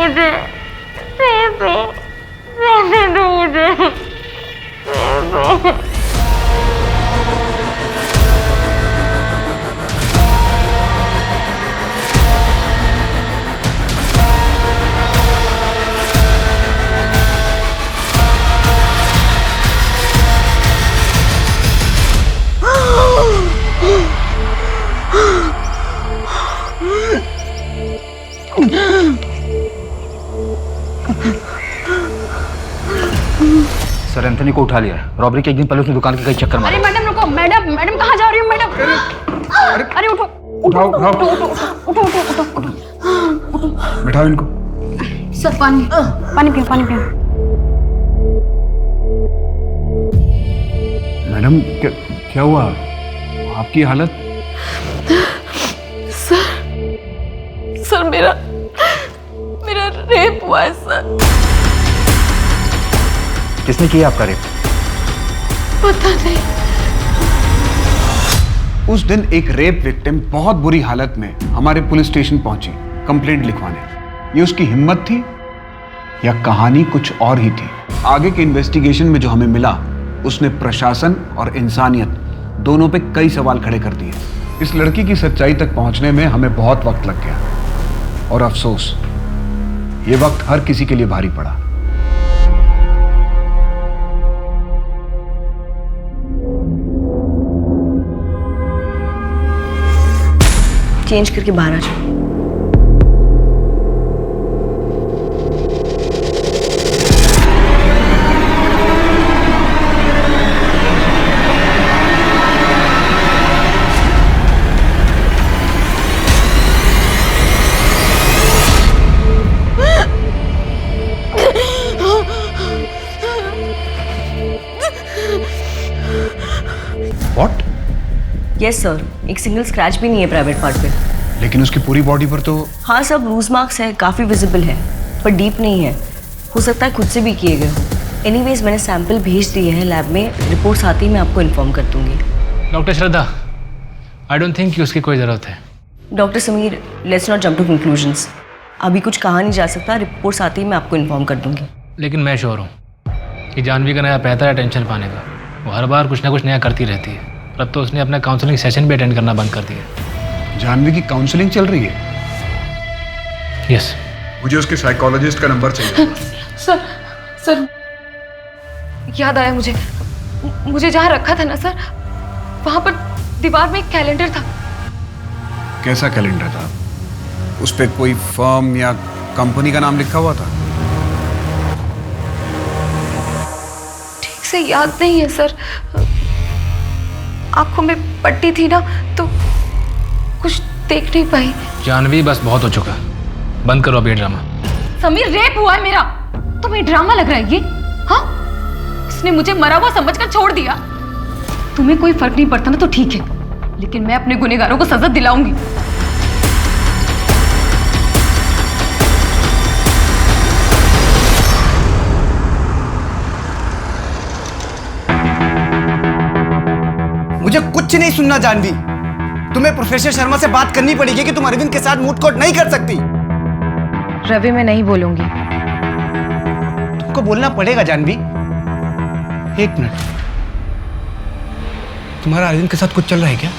मुझे, बेबे, रहने दो मुझे, बेबे। सर एंथनी को उठा लिया है। रॉबरी के एक दिन पहले उसने दुकान के कई चक्कर मारे। अरे मैडम रुको, मैडम मैडम कहाँ जा रही हो मैडम? अरे उठो उठो उठो उठो उठो उठो उठो। बैठाओ इनको। सर पानी पानी पियो, पानी पियो। मैडम क्या हुआ आपकी हालत? सर मेरा रेप हुआ है सर। किसने किया आपका रेप? पता नहीं। उस दिन एक रेप विक्टिम बहुत बुरी हालत में हमारे पुलिस स्टेशन पहुंची कंप्लेंट लिखवाने। ये उसकी हिम्मत थी या कहानी कुछ और ही थी? आगे के इन्वेस्टिगेशन में जो हमें मिला उसने प्रशासन और इंसानियत दोनों पे कई सवाल खड़े कर दिए। इस लड़की की सच्चाई तक पहुंचने में हमें बहुत वक्त लग गया और अफसोस ये वक्त हर किसी के लिए भारी पड़ा। चेंज करके बाहर आ जाओ। What? यस सर, एक सिंगल स्क्रैच भी नहीं है प्राइवेट पार्ट पे। लेकिन उसकी पूरी बॉडी पर तो। हाँ सब लूज मार्क्स है, काफ़ी विजिबल है, पर डीप नहीं है। हो सकता है खुद से भी किए गए हो। एनीवेज मैंने सैंपल भेज दिए हैं लैब में, रिपोर्ट्स आती ही मैं आपको इन्फॉर्म कर दूंगी। Doctor Shraddha, I don't think कि उसकी कोई ज़रूरत है। Doctor Sameer, let's not jump to conclusions. अभी कुछ कहा नहीं जा सकता, रिपोर्ट्स आती ही मैं आपको इन्फॉर्म कर दूंगी। लेकिन मैं श्योर हूँ कि जानवी का नया पैसा है टेंशन पाने का। वो हर बार कुछ ना कुछ नया करती रहती है। अब तो उसने अपना काउंसलिंग सेशन भी अटेंड करना बंद कर दिया। जानवी की काउंसलिंग चल रही है? यस। मुझे उसके साइकोलॉजिस्ट का नंबर चाहिए। सर याद आया मुझे जहाँ रखा था ना सर, वहाँ पर दीवार में एक कैलेंडर था। कैसा कैलेंडर था? उस पे कोई फर्म या कंपनी का नाम लिखा हुआ था? ठीक से याद नहीं है सर। आंखों में पट्टी थी ना तो कुछ देख नहीं पाई। जानवी बस बहुत हो चुका, बंद करो अभी ड्रामा। समीर, रेप हुआ है मेरा, तुम्हें ड्रामा लग रहा है ये? हाँ, उसने मुझे मरा हुआ समझकर छोड़ दिया। तुम्हें कोई फर्क नहीं पड़ता ना तो ठीक है, लेकिन मैं अपने गुनहगारों को सजा दिलाऊंगी। मुझे कुछ नहीं सुनना जानवी। तुम्हें प्रोफेसर शर्मा से बात करनी पड़ेगी कि तुम अरविंद के साथ मूड कोर्ट नहीं कर सकती। रवि, मैं नहीं बोलूंगी। तुमको बोलना पड़ेगा जानवी। एक मिनट, तुम्हारा अरविंद के साथ कुछ चल रहा है क्या?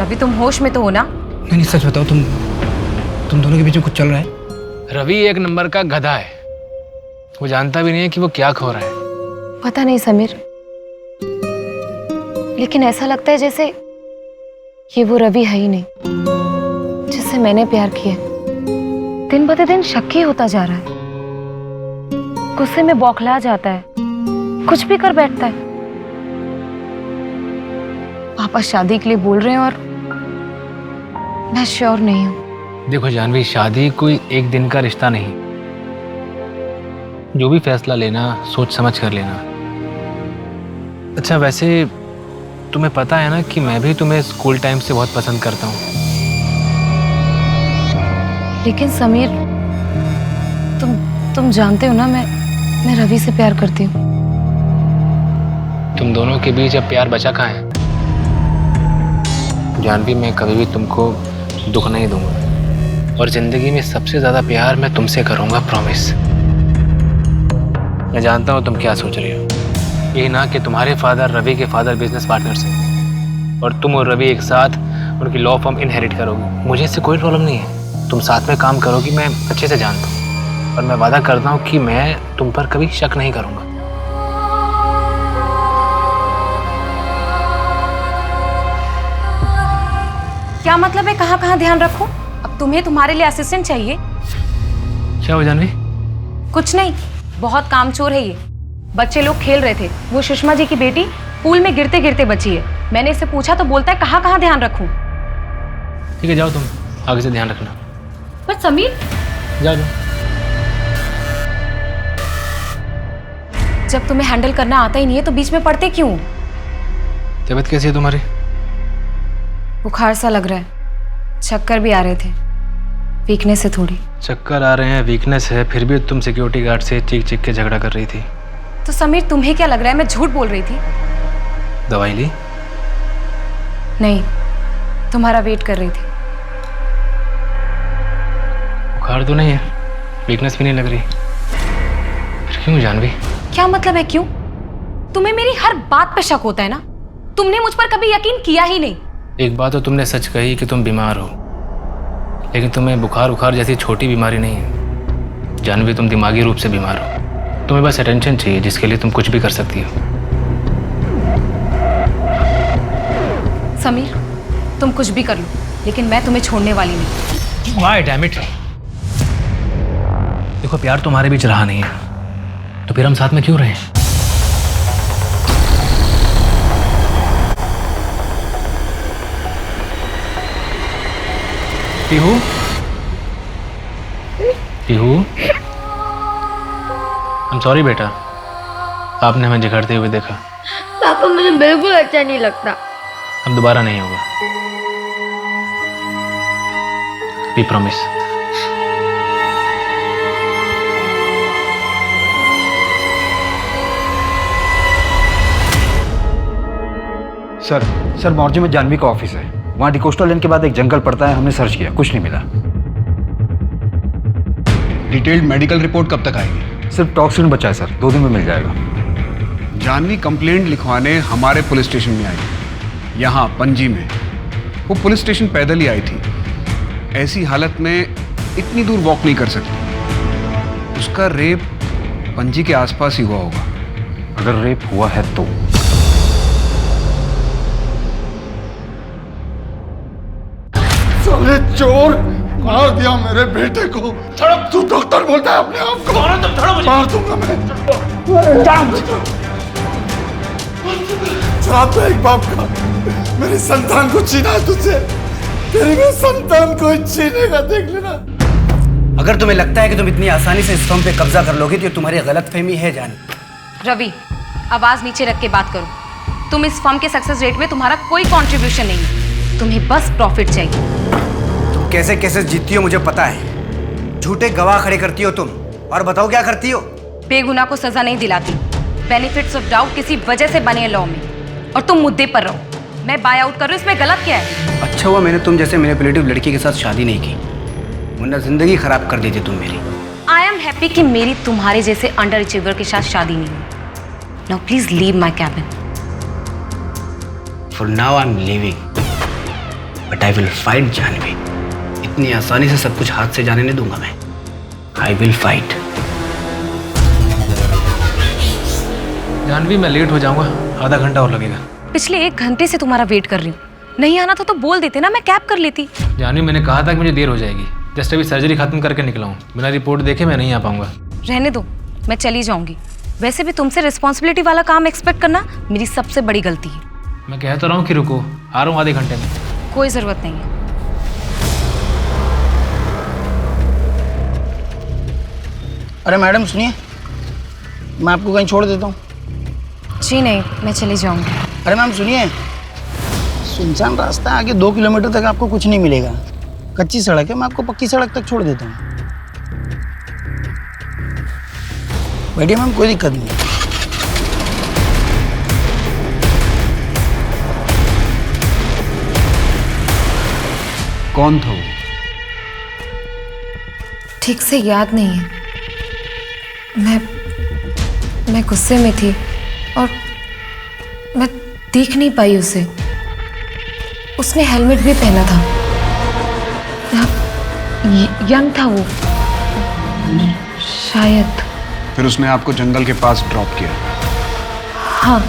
रवि, तुम होश में तो हो ना? नहीं सच बताओ, तुम दोनों के बीच में कुछ चल रहा है? रवि एक नंबर का गधा है। वो जानता भी नहीं है कि वो क्या खो रहा है। पता नहीं समीर, लेकिन ऐसा लगता है जैसे ये वो रवि है ही नहीं जिससे मैंने प्यार किया। दिन ब दिन शक्की होता जा रहा है, गुस्से में बौखला जाता है, कुछ भी कर बैठता है। पापा शादी के लिए बोल रहे हैं और मैं श्योर नहीं हूं। देखो जानवी, शादी कोई एक दिन का रिश्ता नहीं। जो भी फैसला लेना सोच समझ कर लेना। अच्छा वैसे तुम्हें पता है ना कि मैं भी तुम्हें स्कूल टाइम से बहुत पसंद करता हूँ। लेकिन समीर, तुम जानते हो ना मैं रवि से प्यार करती हूँ। तुम दोनों के बीच अब प्यार बचा कहाँ है? जानवी, मैं कभी भी तुमको दुख नहीं दूंगा। और जिंदगी में सबसे ज्यादा प्यार मैं तुमसे करूंगा, प्रॉमिस। मैं जानता हूँ तुम क्या सोच रही हो। ये ना कि तुम्हारे फादर रवि के फादर बिजनेस पार्टनर्स हैं और तुम और रवि एक साथ उनकी लॉ फर्म इनहेरिट करोगी। मुझे इससे कोई प्रॉब्लम नहीं है, तुम साथ में काम करोगी, मैं अच्छे से जानता हूँ। और मैं वादा करता हूँ कि मैं तुम पर कभी शक नहीं करूँगा। क्या मतलब है कहाँ कहाँ ध्यान रखूं? अब तुम्हें तुम्हारे लिए असिस्टेंट चाहिए? क्या हो जानवी? कुछ नहीं, बहुत कामचोर है ये। बच्चे लोग खेल रहे थे, वो सुषमा जी की बेटी पूल में गिरते गिरते बची है। मैंने इससे पूछा तो बोलता है कहाँ कहाँ ध्यान रखूं। ठीक है, जाओ तुम आगे से ध्यान रखना। पर समीर, जाओ जाओ। जब तुम्हें हैंडल करना आता ही नहीं है तो बीच में पड़ते क्यों? तबीयत कैसी है तुम्हारी? बुखार सा लग रहा है, चक्कर भी आ रहे थे, वीकनेस है थोड़ी। चक्कर आ रहे हैं, वीकनेस है, फिर भी तुम सिक्योरिटी गार्ड से चीख चीख के झगड़ा कर रही थी। तो समीर तुम्हें क्या लग रहा है मैं झूठ बोल रही थी? दवाई ली? नहीं, तुम्हारा वेट कर रही थी। बुखार तो नहीं है, वीकनेस भी नहीं लग रही, फिर क्यों जानवी? क्या मतलब है क्यों? तुम्हें मेरी हर बात पे शक होता है ना? तुमने मुझ पर कभी यकीन किया ही नहीं। एक बात तो तुमने सच कही कि तुम बीमार हो, लेकिन तुम्हें बुखार जैसी छोटी बीमारी नहीं है जानवी, तुम दिमागी रूप से बीमार हो। तुम्हें बस अटेंशन चाहिए जिसके लिए तुम कुछ भी कर सकती हो। समीर, तुम कुछ भी कर लो, लेकिन मैं तुम्हें छोड़ने वाली नहीं। Why, damn it? देखो, प्यार तुम्हारे बीच रहा नहीं है तो फिर हम साथ में क्यों रहे? पीहू, पीहू, I'm sorry बेटा, आपने हमें झगड़ते हुए देखा। पापा मुझे बिल्कुल अच्छा नहीं लगता। अब दोबारा नहीं होगा, वी प्रॉमिस। सर मॉर्जे में जानवी का ऑफिस है, वहाँ डिकोस्टा लेन के बाद एक जंगल पड़ता है, हमने सर्च किया, कुछ नहीं मिला। डिटेल्ड मेडिकल रिपोर्ट कब तक आएगी? सिर्फ टॉक्सिन बचा है सर, 2 दिन में मिल जाएगा। जानवी कंप्लेंट लिखवाने हमारे पुलिस स्टेशन में आई, यहाँ पणजी में। वो पुलिस स्टेशन पैदल ही आई थी, ऐसी हालत में इतनी दूर वॉक नहीं कर सकती। उसका रेप पणजी के आसपास ही हुआ होगा। अगर रेप हुआ है तो साले चोर, मार दिया मेरे बेटे को। तू डॉक्टर बोलता है अपने आप को? मार दूंगा मैं। श्राप है एक बाप का, मेरी संतान को छीना है तुझसे। तेरी भी संतान को छीनेगा, देख लेना। अगर तुम्हें लगता है कि तुम इतनी आसानी से इस फॉर्म पे कब्जा कर लोगे तो ये तुम्हारी गलतफहमी है जान। रवि, आवाज नीचे रख के बात करो। तुम इस फर्म के सक्सेस रेट में तुम्हारा कोई कंट्रीब्यूशन नहीं है, तुम्हें बस प्रॉफिट चाहिए। तुम कैसे कैसे जीतती हो मुझे पता है। झूठे गवाह खड़े करती हो तुम, और बताओ क्या करती हो? बेगुनाह को सजा नहीं दिलाती। बेनिफिट्स ऑफ डाउट किसी वजह से बने हैं लॉ में, और तुम मुद्दे पर रहो। मैं बाय आउट कर रही हूँ, इसमें गलत क्या है? अच्छा हुआ मैंने तुम जैसे मैनिपुलेटिव लड़की के साथ शादी नहीं की, वरना जिंदगी खराब कर देती तुम मेरी। आई एम हैप्पी कि मेरी तुम्हारे जैसे अंडर अचीवर के साथ शादी नहीं हुई। Now please leave my cabin. For now I am leaving, but I will fight Janvi. इतनी आसानी से सब कुछ हाथ से जाने नहीं दूंगा मैं। आई विल फाइट। जानवी, मैं लेट हो जाऊंगा, आधा घंटा और लगेगा। पिछले 1 घंटे से तुम्हारा वेट कर रही हूँ। नहीं आना था तो बोल देते ना, मैं कैब कर लेती। जानवी, मैंने कहा था कि मुझे देर हो जाएगी, जस्ट अभी सर्जरी खत्म करके निकला हूँ। बिना रिपोर्ट देखे मैं नहीं आ पाऊंगा। रहने दो, मैं चली जाऊंगी। वैसे भी तुमसे रिस्पॉन्सिबिलिटी वाला काम एक्सपेक्ट करना मेरी सबसे बड़ी गलती है। मैं कह तो रहा हूँ कि रुको, आ रहा हूँ आधे घंटे में। कोई जरूरत नहीं है। अरे मैडम सुनिए, मैं आपको कहीं छोड़ देता हूँ। जी नहीं, मैं चली जाऊंगी। अरे मैम सुनिए, सुनसान रास्ता है, आगे 2 किलोमीटर तक आपको कुछ नहीं मिलेगा। कच्ची सड़क है, मैं आपको पक्की सड़क तक छोड़ देता हूँ। बैठिए मैम, कोई दिक्कत नहीं। कौन था वो? ठीक से याद नहीं है। मैं गुस्से में थी और मैं देख नहीं पाई उसे। उसने हेलमेट भी पहना था। यंग था वो शायद। फिर उसने आपको जंगल के पास ड्रॉप किया? हाँ,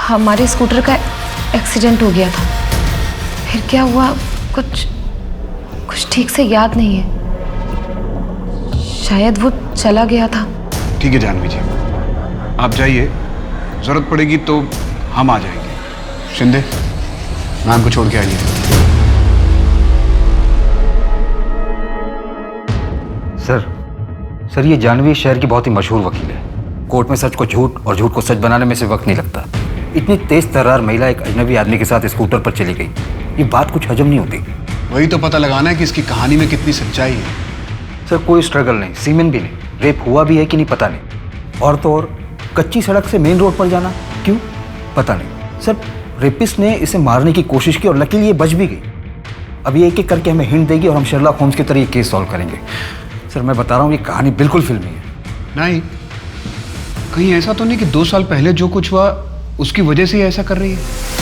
हमारे स्कूटर का एक्सीडेंट हो गया था। फिर क्या हुआ कुछ ठीक से याद नहीं है। शायद वो चला गया था। ठीक है जानवी जी, आप जाइए, जरूरत पड़ेगी तो हम आ जाएंगे। शिंदे, मैम को छोड़ के आइए। सर ये जानवी शहर की बहुत ही मशहूर वकील है। कोर्ट में सच को झूठ और झूठ को सच बनाने में से वक्त नहीं लगता। इतनी तेज तर्रार महिला एक अजनबी आदमी के साथ स्कूटर पर चली गई, ये बात कुछ हजम नहीं होती। वही तो पता लगाना है कि इसकी कहानी में कितनी सच्चाई है। सर कोई स्ट्रगल नहीं, सीमेन भी नहीं, रेप हुआ भी है कि नहीं पता नहीं। और तो और कच्ची सड़क से मेन रोड पर जाना क्यों पता नहीं। सर रेपिस्ट ने इसे मारने की कोशिश की और लकीली ये बच भी गई। अब ये एक एक करके हमें हिंट देगी और हम शर्लॉक होम्स की तरह ये केस सॉल्व करेंगे। सर मैं बता रहा हूँ ये कहानी बिल्कुल फिल्मी है। नहीं, कहीं ऐसा तो नहीं कि 2 साल पहले जो कुछ हुआ उसकी वजह से ही ऐसा कर रही है?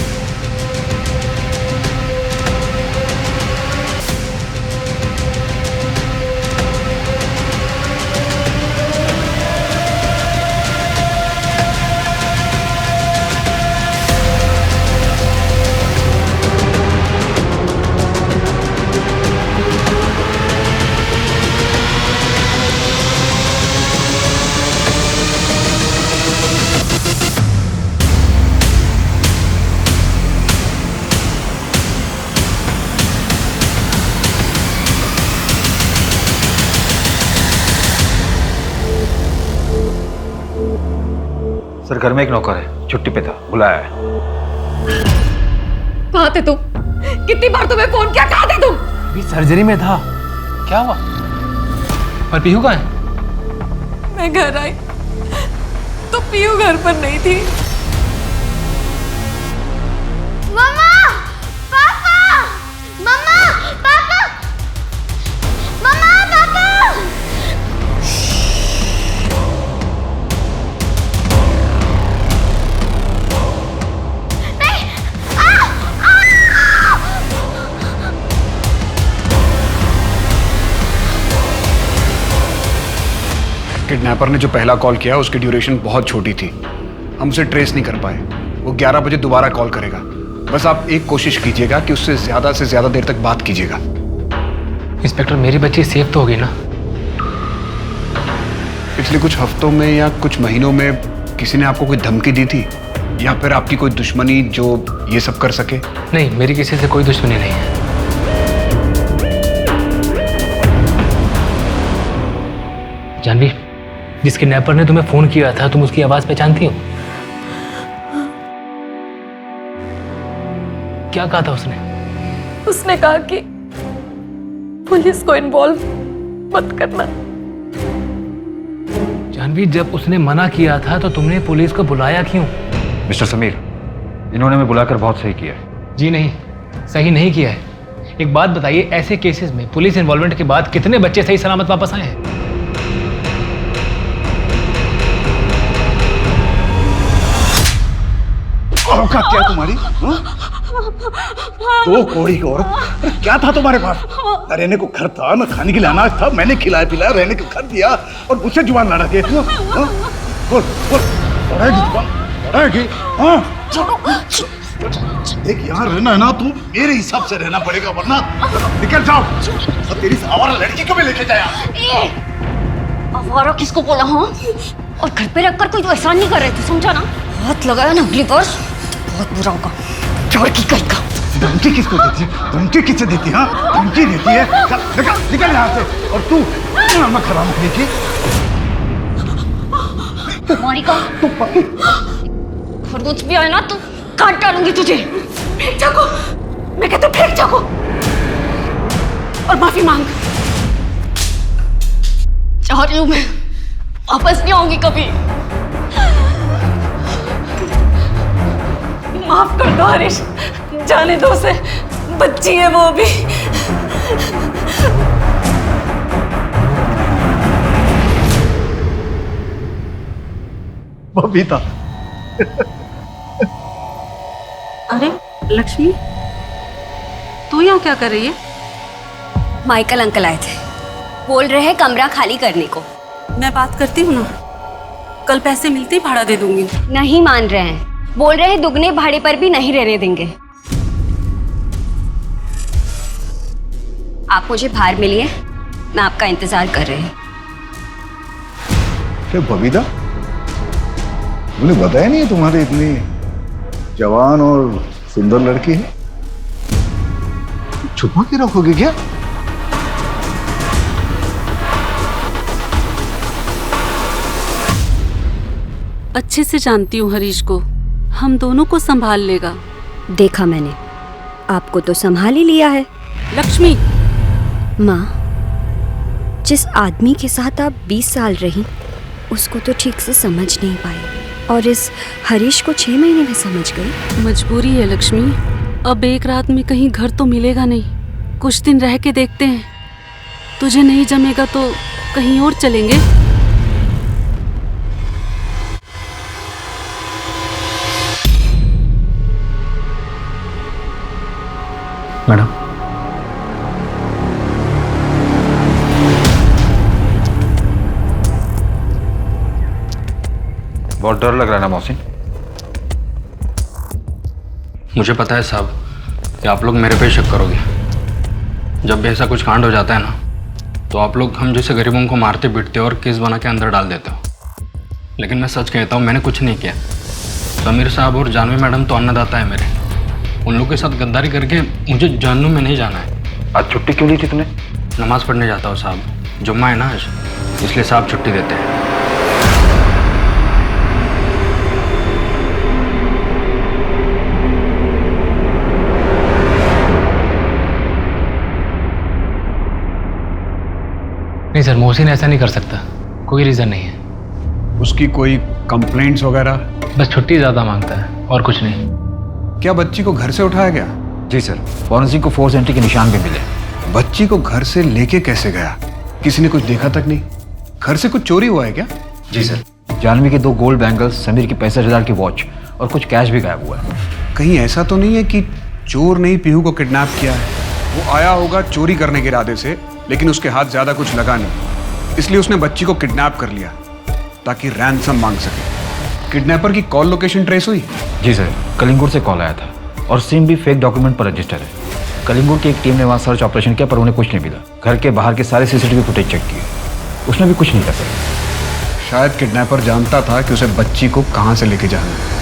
सर घर में एक नौकर है, छुट्टी पे था, बुलाया है। कहाँ थे तुम? कितनी बार तुम्हें फोन किया, कहाँ थे तुम? अभी सर्जरी में था। क्या हुआ? और पीहू कहाँ है? मैं घर आई तो पीहू घर पर नहीं थी। मम्मा, पापा, मम्मा, पापा, मम्मा, पापा। किडनैपर ने जो पहला कॉल किया उसकी ड्यूरेशन बहुत छोटी थी, हम उसे ट्रेस नहीं कर पाए। वो 11 बजे दोबारा कॉल करेगा। बस आप एक कोशिश कीजिएगा कि उससे से ज्यादा देर तक बात कीजिएगा। इंस्पेक्टर मेरी बच्ची सेफ तो होगी ना? पिछले कुछ हफ्तों में या कुछ महीनों में किसी ने आपको कोई धमकी दी थी या फिर आपकी कोई दुश्मनी जो ये सब कर सके? नहीं, मेरी किसी से कोई दुश्मनी नहीं है। जानवी, जिस किडनैपर ने तुम्हें फोन किया था तुम उसकी आवाज पहचानती हो? क्या कहा था उसने? उसने कहा कि पुलिस को इन्वॉल्व मत करना। जानवी, जब उसने मना किया था तो तुमने पुलिस को बुलाया क्यों? मिस्टर समीर, इन्होंने हमें बुलाकर बहुत सही किया है। जी नहीं, सही नहीं किया है। एक बात बताइए, ऐसे केसेस में पुलिस इन्वॉल्वमेंट के बाद कितने बच्चे सही सलामत वापस आए हैं? औकात क्या तुम्हारी? दो कौड़ी की औरत, क्या था तुम्हारे पास? न रहने को घर था, न खाने के लिए अनाज था। मैंने खिलाया पिलाया, रहने को घर दिया और मुझसे जुबान लड़ा के। बोल बोल, लड़ाएगी जुबान, लड़ाएगी? हाँ, एक यहाँ रहना है ना, तू मेरे हिसाब से रहना पड़ेगा वरना निकल जाओ। और तेरी आवारा लड़की को भी लेके जाया। आवारा किसको बोला? हाँ, और घर पे रखकर कोई एहसान नहीं कर रहे थे, समझा ना? हाथ लगाया ना अगली बार बहुत बुरा होगा। चोर की कहीं का। धमकी किसको देती है? धमकी किससे देती है? हाँ, धमकी देती है। निकल निकल यहाँ से। और तू नमक खराब रखने की तुम्हारी का खरगोश भी आए ना तो काट डालूंगी तुझे। फेंक चाकू, मैं कहता हूँ फेंक चाकू और माफी मांग। चाह रही हूँ मैं, वापस नहीं आऊंगी कभी। माफ कर दो हरीश, जाने दो उसे, बच्ची है वो भी। बबीता। अरे लक्ष्मी, तू यहाँ क्या कर रही है? माइकल अंकल आए थे, बोल रहे हैं कमरा खाली करने को। मैं बात करती हूँ ना, कल पैसे मिलते ही भाड़ा दे दूंगी। नहीं मान रहे हैं, बोल रहे हैं दुगने भाड़े पर भी नहीं रहने देंगे। आप मुझे बाहर मिलिए, मैं आपका इंतजार कर रही हूँ। क्या बबीता, मुझे बताया नहीं तुम्हारी इतनी जवान और सुंदर लड़की है? छुपा के रखोगे क्या? अच्छे से जानती हूँ हरीश को, हम दोनों को संभाल लेगा। देखा मैंने, आपको तो संभाल ही लिया है। लक्ष्मी, माँ, जिस आदमी के साथ आप 20 साल रही उसको तो ठीक से समझ नहीं पाई, और इस हरीश को 6 महीने में समझ गई। मजबूरी है लक्ष्मी, अब एक रात में कहीं घर तो मिलेगा नहीं, कुछ दिन रह के देखते हैं। तुझे नहीं जमेगा तो कहीं और चलेंगे। मैडम, बहुत डर लग रहा है ना मोहसिन? मुझे पता है साहब कि आप लोग मेरे पे शक करोगे। जब भी ऐसा कुछ कांड हो जाता है ना, तो आप लोग हम जैसे गरीबों को मारते पीटते हो और केस बना के अंदर डाल देते हो। लेकिन मैं सच कहता हूँ, मैंने कुछ नहीं किया। समीर साहब और जानवी मैडम तो अन्नदाता है मेरे, उन लोगों के साथ गद्दारी करके मुझे जहन्नुम में नहीं जाना है। आज छुट्टी क्यों ली थी तूने? नमाज पढ़ने जाता हूँ साहब, जुम्मा है ना आज, इसलिए साहब छुट्टी देते हैं। नहीं सर, मोहसिन ऐसा नहीं कर सकता, कोई रीज़न नहीं है। उसकी कोई कंप्लेंट्स वगैरह? बस छुट्टी ज़्यादा मांगता है और कुछ नहीं। क्या बच्ची को घर से उठाया गया? जी सर, फॉरेंसिक को फोर्स एंट्री के निशान भी मिले। बच्ची को घर से लेके कैसे गया? किसी ने कुछ देखा तक नहीं? घर से कुछ चोरी हुआ है क्या? जी सर, जानवी के 2 गोल्ड बैंगल्स, समीर की 65,000 की वॉच और कुछ कैश भी गायब हुआ है। कहीं ऐसा तो नहीं है कि चोर ने ही पीहू को किडनैप किया है? वो आया होगा चोरी करने के इरादे से, लेकिन उसके हाथ ज्यादा कुछ लगा नहीं, इसलिए उसने बच्ची को किडनैप कर लिया ताकि रैंसम मांग सके। किडनैपर की कॉल लोकेशन ट्रेस हुई? जी सर, कलिंगुर से कॉल आया था और सिम भी फेक डॉक्यूमेंट पर रजिस्टर है। कलिंगुर की एक टीम ने वहाँ सर्च ऑपरेशन किया पर उन्हें कुछ नहीं मिला। घर के बाहर के सारे सीसीटीवी फुटेज चेक किए, उसने भी कुछ नहीं कर सका। शायद किडनैपर जानता था कि उसे बच्ची को कहाँ से लेके जाना है।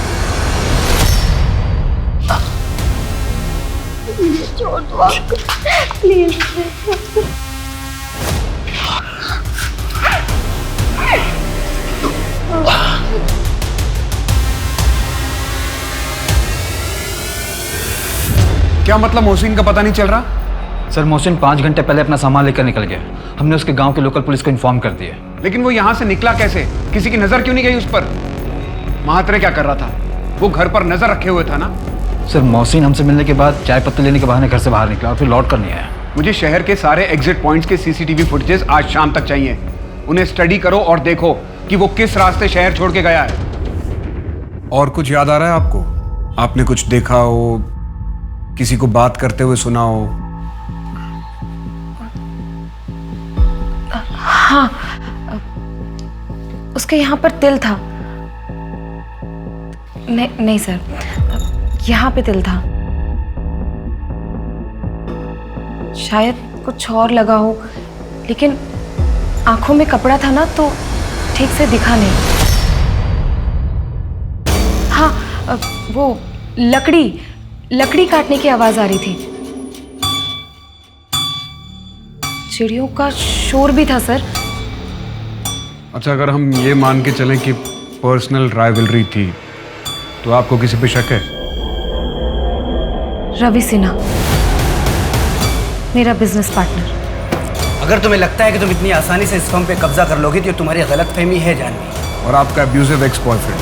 छोड़ दो आपको, प्लीज। क्या मतलब मोहसिन का पता नहीं चल रहा? सर, मोहसिन 5 घंटे पहले अपना सामान लेकर निकल गया। हमने उसके गांव के लोकल पुलिस को इन्फॉर्म कर दिया। लेकिन वो यहाँ से निकला कैसे? किसी की नजर क्यों नहीं गई उस पर? महात्रे क्या कर रहा था? वो घर पर नजर रखे हुए था ना? सर, मोहसिन हमसे मिलने के बाद चाय पत्ती लेने के बहाने घर से बाहर निकला और फिर लौट कर नहीं आया। मुझे शहर के सारे एग्जिट पॉइंट्स के सीसीटीवी फुटेजेस आज शाम तक चाहिए। उन्हें स्टडी करो और देखो कि वो किस रास्ते शहर छोड़ के गया है। और कुछ याद आ रहा है आपको? आपने कुछ देखा हो, किसी को बात करते हुए सुना हो? हाँ, उसके यहाँ पर तिल था। नहीं सर, यहाँ पे तिल था। शायद कुछ और लगा हो, लेकिन आंखों में कपड़ा था ना तो ठीक से दिखा नहीं। हाँ, वो लकड़ी काटने की आवाज आ रही थी। चिड़ियों का शोर भी था सर। अच्छा, अगर हम ये मान के चलें कि पर्सनल राइवलरी थी, तो आपको किसी पे शक है? रवि सिन्हा, मेरा बिजनेस पार्टनर। अगर तुम्हें लगता है कि तुम इतनी आसानी से इस फर्म पे कब्जा कर लोगे तो तुम्हारी गलतफहमी है जानवी। और आपका अब्यूजिव एक्स बॉयफ्रेंड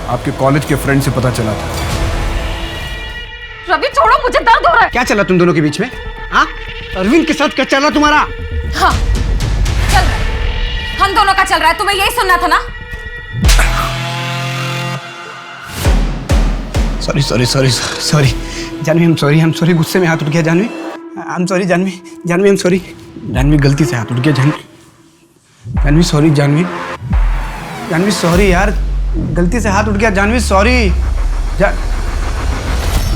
आपके कॉलेज के फ्रेंड से पता चला था। रवि छोड़ो, मुझे दर्द हो रहा है। क्या चला तुम दोनों के बीच में? हाँ, अरविंद के साथ क्या चल रहा तुम्हारा? हाँ, चल रहा है, हम दोनों का चल रहा है। तुम्हें यही सुनना था ना? Sorry sorry sorry sorry Janvi, I am sorry, गुस्से में हाथ उठ गया Janvi, I am sorry Janvi, I am sorry Janvi, गलती से हाथ उठ गया जानवी सॉरी जानवी सॉरी यार, गलती से हाथ उठ गया जानवी सॉरी।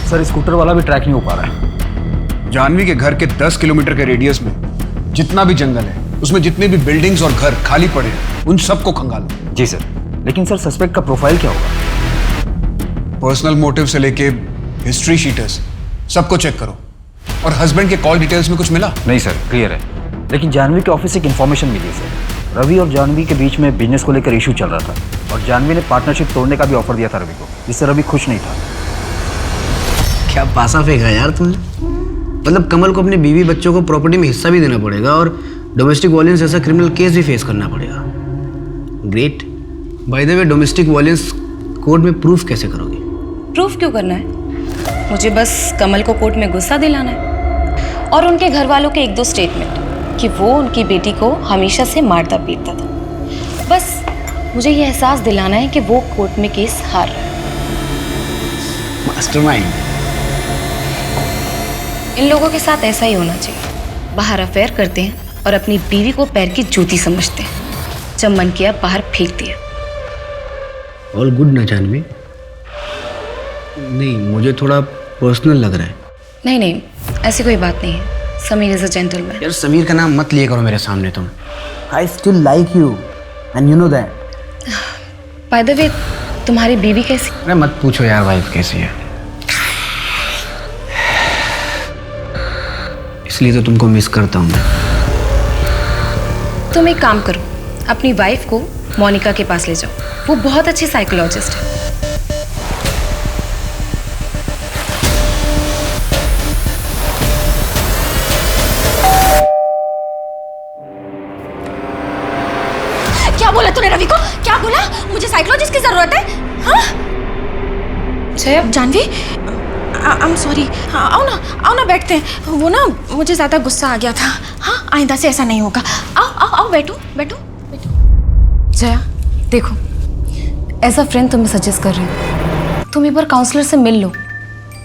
सर स्कूटर वाला भी ट्रैक नहीं हो पा रहा है। जानवी के घर के 10 किलोमीटर के रेडियस में जितना भी जंगल है, उसमें जितने भी बिल्डिंग्स और घर खाली पड़े हैं, उन सबको खंगालो। जी सर, लेकिन सर सस्पेक्ट का प्रोफाइल क्या होगा? पर्सनल मोटिव से लेके हिस्ट्री शीटर्स सबको चेक करो। और हस्बैंड के कॉल डिटेल्स में कुछ मिला? नहीं सर, क्लियर है। लेकिन जानवी के ऑफिस से एक इन्फॉर्मेशन मिली सर। रवि और जानवी के बीच में बिजनेस को लेकर इशू चल रहा था और जानवी ने पार्टनरशिप तोड़ने का भी ऑफर दिया था रवि को, जिससे रवि खुश नहीं था। क्या पासा फेंका यार तुमने। मतलब कमल को अपनी बीवी बच्चों को प्रॉपर्टी में हिस्सा भी देना पड़ेगा और डोमेस्टिक वायलेंस जैसा क्रिमिनल केस भी फेस करना पड़ेगा। Great. By the way, domestic violence court में प्रूफ कैसे करोगे? प्रूफ क्यों करना है? मुझे बस कमल को कोर्ट में गुस्सा दिलाना है और उनके घर वालों के 1-2 स्टेटमेंट कि वो उनकी बेटी को हमेशा से मारता पीटता था। बस मुझे ये एहसास दिलाना है कि वो कोर्ट में केस हार रहा है। मास्टरमाइंड। इन लोगों के साथ ऐसा ही होना चाहिए। बाहर अफेयर करते हैं और अपनी बीवी को पैर की जूती समझते हैं, जब मन किया बाहर फेंक दिया। ऑल गुड ना जानवी? नहीं, मुझे थोड़ा पर्सनल लग रहा है। नहीं, ऐसी कोई बात नहीं है। Sameer is a gentleman. यार समीर का नाम मत लिया करो मेरे सामने तुम। I still like you and you know that. By the way, तुम्हारी बीवी कैसी? अरे मत पूछो यार वाइफ कैसी है, इसलिए तो तुमको मिस करता हूँ मैं। तुम एक काम करो, अपनी वाइफ को मोनिका के पास ले जाओ, वो बहुत अच्छी साइकोलॉजिस्ट है। क्या बोला तूने रवि को? क्या बोला? मुझे साइकोलॉजिस्ट की जरूरत है? हाँ? Janvi, I am sorry. आओ ना बैठते हैं। वो ना मुझे ज्यादा गुस्सा आ गया था। हाँ, आइंदा से ऐसा नहीं होगा। आओ बैठो। जया देखो, एज अ फ्रेंड तुम्हें सजेस्ट कर रही हूँ, तुम एक बार काउंसलर से मिल लो,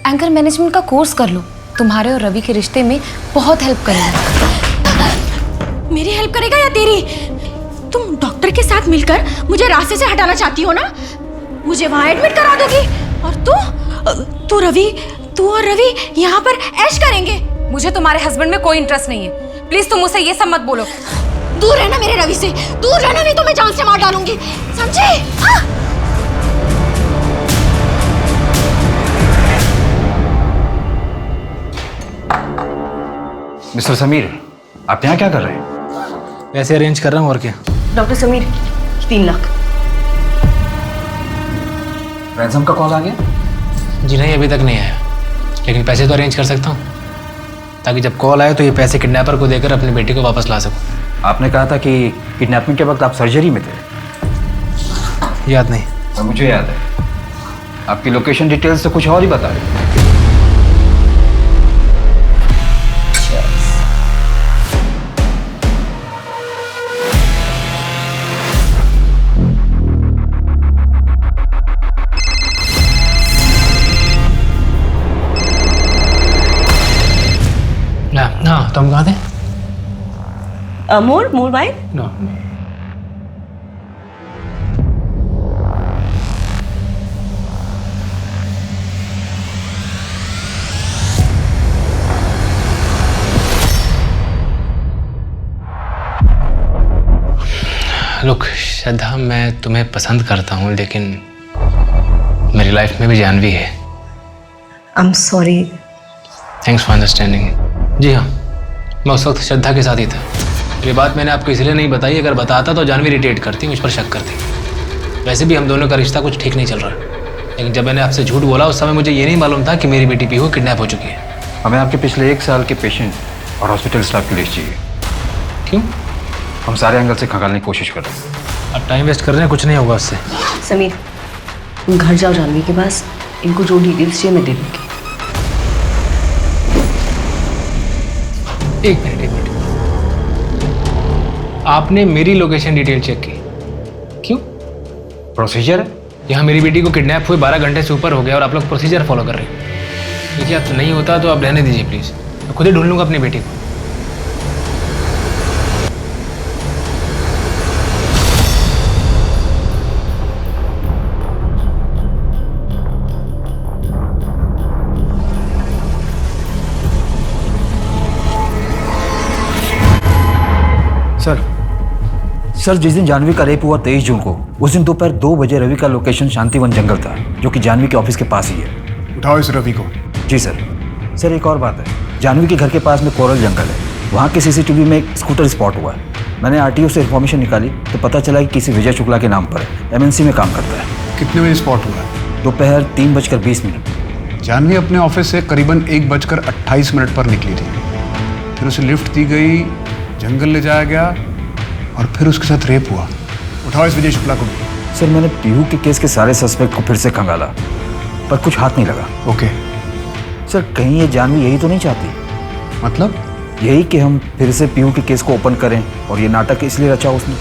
एंकर मैनेजमेंट का कोर्स कर लो, तुम्हारे और रवि के रिश्ते में बहुत हेल्प करेगा। मेरी हेल्प करेगा या तेरी? तुम डॉक्टर के साथ मिलकर मुझे रास्ते से हटाना चाहती हो ना? मुझे वहां एडमिट करा दोगी और तू और रवि यहाँ पर ऐश करेंगे। मुझे तुम्हारे हस्बैंड में कोई इंटरेस्ट नहीं है। प्लीज तुम मुझसे ये सब मत बोलो। दूर रहना मेरे रवि से, दूर रहना, नहीं तो मैं जान से मार डालूंगी, समझे? हाँ? मिस्टर समीर, आप यहाँ क्या कर रहे हैं? वैसे अरेंज कर रहा हूँ, और क्या। डॉक्टर समीर, 3 लाख। रैंसम का कॉल आ गया? जी नहीं, अभी तक नहीं आया, लेकिन पैसे तो अरेंज कर सकता हूँ, ताकि जब कॉल आए तो ये पैसे किडनैपर को देकर अपनी बेटी को वापस ला सकूँ। आपने कहा था कि किडनैपिंग के वक्त आप सर्जरी में थे। याद नहीं? और मुझे याद है, आपकी लोकेशन डिटेल्स तो कुछ और ही बता रही। हाँ, तुम कहाँ थे? More by? नो। लुक श्रद्धा, मैं तुम्हें पसंद करता हूँ, लेकिन मेरी लाइफ में भी जानवी है। I am sorry. Thanks for understanding. जी हाँ, मैं उस वक्त श्रद्धा के साथ ही था। ये बात मैंने आपको इसलिए नहीं बताई, अगर बताता तो जानवी इरिटेट करती, मुझ पर शक करती। वैसे भी हम दोनों का रिश्ता कुछ ठीक नहीं चल रहा, लेकिन जब मैंने आपसे झूठ बोला उस समय मुझे ये नहीं मालूम था कि मेरी बेटी पीहू किडनैप हो चुकी है। हमें आपके पिछले 1 साल के पेशेंट और हॉस्पिटल स्टाफ की लिस्ट चाहिए। क्यों? हम सारे एंगल से खंगालने की कोशिश कर रहे हैं। अब टाइम वेस्ट कर रहे हैं, कुछ नहीं होगा उससे। समीर, तुम घर जाओ जानवी के पास, इनको जो डिटेल्स चाहिए मैं दे दूँगी। एक मिनट। आपने मेरी लोकेशन डिटेल चेक की? क्यों? प्रोसीजर है, यहाँ मेरी बेटी को किडनैप हुए 12 घंटे से ऊपर हो गया और आप लोग प्रोसीजर फॉलो कर रहे हैं। देखिए आप नहीं होता तो आप रहने दीजिए प्लीज़, मैं खुद ही ढूंढ लूँगा अपनी बेटी को। सर जिस दिन जानवी का रेप हुआ 23 जून को, उस दिन दोपहर 2 बजे रवि का लोकेशन शांतिवन जंगल था, जो कि जानवी के ऑफिस के पास ही है। उठाओ इस रवि को। जी सर। सर एक और बात है, जानवी के घर के पास में कोरल जंगल है, वहाँ के सीसीटीवी में एक स्कूटर स्पॉट हुआ है। मैंने आरटीओ से इन्फॉर्मेशन निकाली तो पता चला कि किसी विजय शुक्ला के नाम पर एमएनसी में काम करता है। कितने बजे स्पॉट हुआ है? दोपहर 3:20 जानवी अपने ऑफिस से करीबन 1:28 पर निकली थी। फिर उसे लिफ्ट दी गई, जंगल ले जाया गया और फिर उसके साथ रेप हुआ। उठाओ इस विजय शुक्ला को भी। सर मैंने पीहू के केस के सारे सस्पेक्ट को फिर से खंगाला, पर कुछ हाथ नहीं लगा। ओके। सर कहीं ये जानवी यही तो नहीं चाहती? मतलब? यही कि हम फिर से पीहू के केस को ओपन करें, और ये नाटक इसलिए रचा उसने।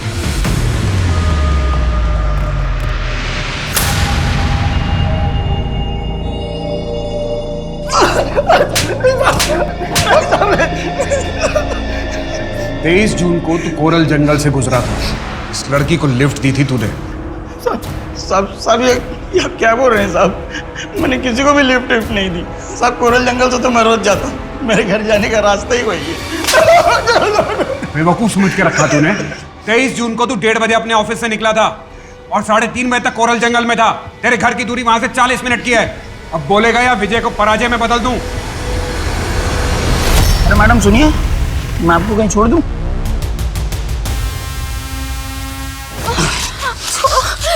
तेईस जून को तू कोरल जंगल से गुजरा था, इस लड़की को लिफ्ट दी थी तूने। साहब ये क्या बोल रहे हैं साहब? मैंने किसी को भी लिफ्ट नहीं दी साहब। कोरल जंगल से तो मैं रोज जाता हूँ, मेरे घर जाने का रास्ता ही वही है। बेवकूफ समझ के रखा तूने। 23 जून को तू 1:30 बजे अपने ऑफिस से निकला था और 3:30 बजे तक कोरल जंगल में था। तेरे घर की दूरी वहां से 40 मिनट की है। अब बोलेगा या विजय को पराजय में बदल दूं? अरे मैडम सुनिए, मैं आपको कहीं छोड़ दूं?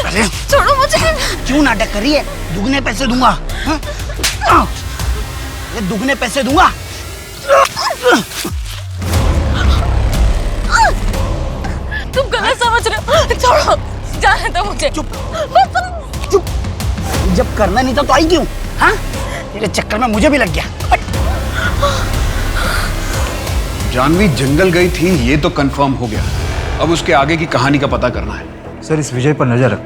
अरे छोड़ो मुझे। क्यों नाटक कर रही है? दुगने पैसे दूंगा। ये दुगने पैसे दूंगा। तुम गलत समझ रहे हो। छोड़ो, जाने दो मुझे। चुप चुप। जब करना नहीं था तो आई क्यों? हाँ, तेरे चक्कर में मुझे भी लग गया। जानवी जंगल गई थी ये तो कंफर्म हो गया, अब उसके आगे की कहानी का पता करना है। सर इस विजय पर नजर रख।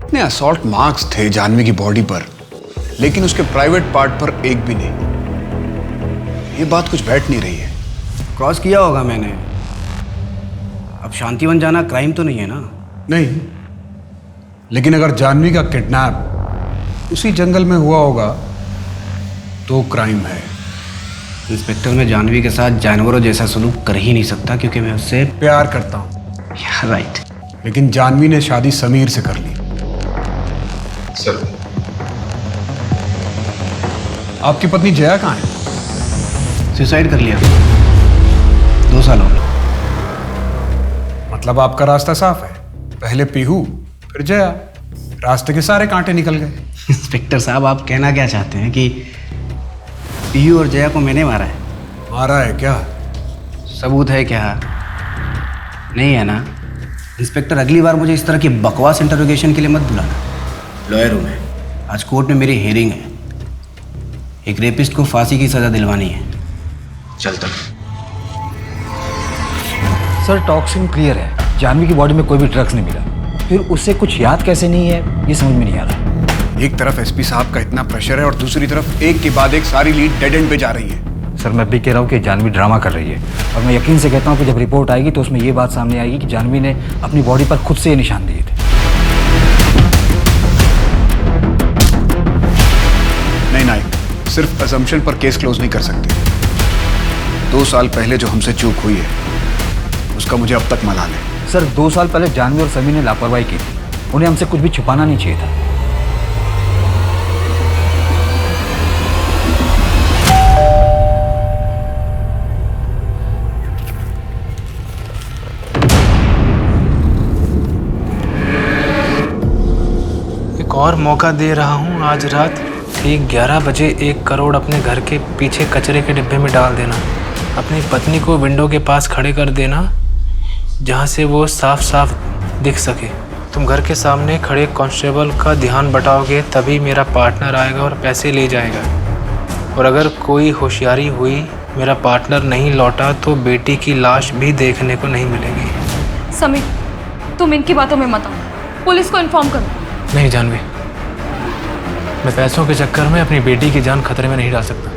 इतने असॉल्ट मार्क्स थे जानवी की बॉडी पर, लेकिन उसके प्राइवेट पार्ट पर एक भी नहीं। ये बात कुछ बैठ नहीं रही है। क्रॉस किया होगा मैंने। अब शांतिवन जाना क्राइम तो नहीं है ना? नहीं, लेकिन अगर जानवी का किडनैप उसी जंगल में हुआ होगा तो क्राइम है। इंस्पेक्टर, मैं जानवी के साथ जानवरों जैसा सलूक कर ही नहीं सकता क्योंकि मैं उससे प्यार करता हूं। राइट। लेकिन जानवी ने शादी समीर से कर ली। सर, आपकी पत्नी जया कहाँ है? सुसाइड कर लिया 2 साल हो गए। मतलब आपका रास्ता साफ है, पहले पीहू फिर जया, रास्ते के सारे कांटे निकल गए। इंस्पेक्टर साहब, आप कहना क्या चाहते हैं कि पीयू और जया को मैंने मारा है? मारा है क्या? सबूत है क्या? नहीं है ना? इंस्पेक्टर, अगली बार मुझे इस तरह की बकवास इंटरोगेशन के लिए मत बुलाना। लॉयर हूँ मैं, आज कोर्ट में मेरी हियरिंग है। एक रेपिस्ट को फांसी की सजा दिलवानी है। चलता। सर टॉक्सिन क्लियर है, जानवी की बॉडी में कोई भी ड्रग्स नहीं मिला, फिर उससे कुछ याद कैसे नहीं है ये समझ में नहीं आ रहा। एक तरफ एसपी साहब का इतना प्रेशर है और दूसरी तरफ एक के बाद एक सारी लीड डेड एंड पे जा रही है। सर मैं भी कह रहा हूँ कि जानवी ड्रामा कर रही है, और मैं यकीन से कहता हूँ कि जब रिपोर्ट आएगी तो उसमें ये बात सामने आएगी कि जानवी ने अपनी बॉडी पर खुद से ये निशान दिए थे। नहीं नाइक, सिर्फ असम्पशन पर केस क्लोज नहीं कर सकते। 2 साल पहले जो हमसे चूक हुई है उसका मुझे अब तक मलाल है। सर 2 साल पहले जानवी और समीर ने लापरवाही की थी, उन्हें हमसे कुछ भी छुपाना नहीं चाहिए था। एक और मौका दे रहा हूँ, आज रात ठीक 11 बजे 1 करोड़ अपने घर के पीछे कचरे के डिब्बे में डाल देना। अपनी पत्नी को विंडो के पास खड़े कर देना जहाँ से वो साफ साफ दिख सके। तुम घर के सामने खड़े कांस्टेबल का ध्यान बटाओगे तभी मेरा पार्टनर आएगा और पैसे ले जाएगा। और अगर कोई होशियारी हुई, मेरा पार्टनर नहीं लौटा तो बेटी की लाश भी देखने को नहीं मिलेगी। समीर, तुम इनकी बातों में मत आओ, पुलिस को इन्फॉर्म करो। नहीं जानवी, मैं पैसों के चक्कर में अपनी बेटी की जान खतरे में नहीं डाल सकता।